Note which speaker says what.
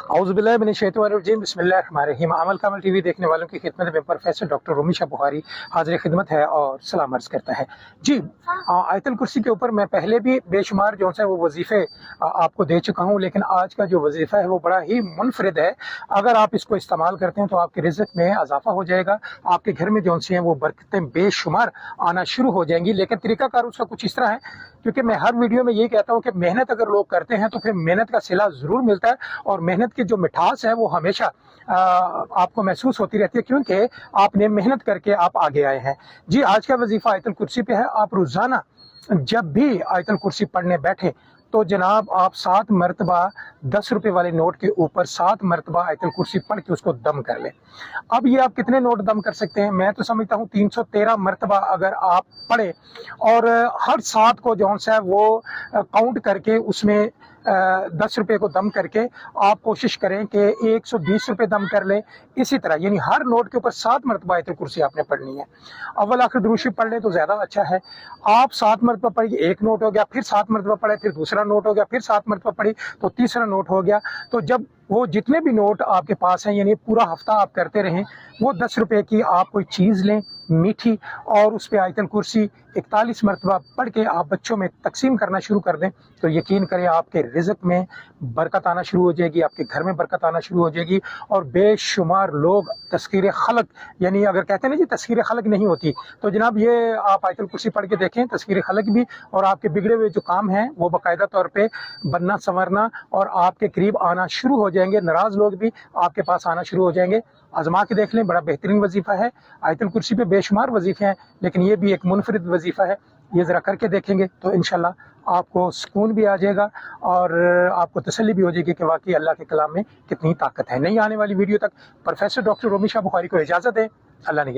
Speaker 1: औज़ुबिल्लाहि मिनश्शैतानिर्रजीम बिस्मिल्लाहिर्रहमानिर्रहीम। अमल कामल टीवी देखने वालों की खिदमत में प्रोफेसर डॉक्टर रोमी शाह बुखारी हाजिर खिदमत है और सलाम अर्ज़ करता है। जी, आयतुल कुर्सी के ऊपर मैं पहले भी बेशुमार जो है वो वजीफ़े आपको दे चुका हूँ, लेकिन आज का जो वजीफ़ा है वो बड़ा ही मुनफरिद है। अगर आप इसको इस्तेमाल करते हैं तो आपके रिज़्क़ में इजाफा हो जाएगा, आपके घर में जो है वो बरकतें बेशुमार आना शुरू हो जाएंगी। लेकिन तरीक़ाकार उसका कुछ इस तरह है, क्योंकि मैं हर वीडियो में यही कहता हूँ कि मेहनत अगर लोग करते हैं तो फिर मेहनत का सिला ज़रूर मिलता है, और मेहनत की जो मिठास है वो हमेशा आपको महसूस होती रहती है, क्योंकि आपने मेहनत करके आप आगे आए हैं। जी, आज का वजीफा आयतुल कुर्सी पे है। आप रोज़ाना जब भी आयतुल कुर्सी पढ़ने बैठे तो जनाब आप 7 मरतबा 10 रुपए वाले नोट के ऊपर 7 मरतबा आयतुल कुर्सी पढ़ के उसको दम कर लें। अब ये आप कितने नोट दम कर सकते हैं? मैं तो समझता हूँ 313 मरतबा अगर आप पढ़े, और हर 7 को जो है वो काउंट करके उसमें 10 रुपए को दम करके आप कोशिश करें कि 120 रुपए दम कर लें। इसी तरह यानी हर नोट के ऊपर 7 मरतबा आयतुल कुर्सी आपने पढ़नी है। अव्वल आखिर दुरूद शरीफ पढ़ लें तो ज़्यादा अच्छा है। आप 7 मरतबा पढ़िए, एक नोट हो गया, फिर 7 मरतबा पढ़े, फिर दूसरा नोट हो गया, फिर 7 मरतबा पढ़ी तो तीसरा नोट हो गया। तो जब वो जितने भी नोट आपके पास हैं, यानी पूरा हफ्ता आप करते रहें, वो 10 रुपए की आप कोई चीज़ लें मीठी, और उस पर आयतुल कुर्सी 41 मरतबा पढ़ के आप बच्चों में तकसीम करना शुरू कर दें, तो यकीन करें आपके रिज़्क़ में बरकत आना शुरू हो जाएगी, आपके घर में बरकत आना शुरू हो जाएगी। और बेशुमार लोग तस्कीर खलक, यानी अगर कहते हैं ना जी तस्कीर खलक नहीं होती, तो जनाब ये आप आयतुल कुर्सी पढ़ के देखें, तस्कीर खलक भी और आपके बिगड़े हुए जो काम हैं वो बाकायदा तौर पे बनना संवरना और आपके करीब आना शुरू हो जाएंगे। नाराज़ लोग भी आपके पास आना शुरू हो जाएंगे। आजमा के देख लें, बड़ा बेहतरीन वजीफ़ा है। आयतुल कुर्सी पे बेशुमार वजीफ़े हैं, लेकिन ये भी एक मुनफरिद वजीफ़ा है। ये ज़रा करके देखेंगे तो इंशाल्लाह आपको सुकून भी आ जाएगा और आपको तसल्ली भी हो जाएगी कि वाकई अल्लाह के कलाम में कितनी ताकत है। नई आने वाली वीडियो तक प्रोफेसर डॉक्टर रोमी शाह बुखारी को इजाज़त दें। अल्लाह ने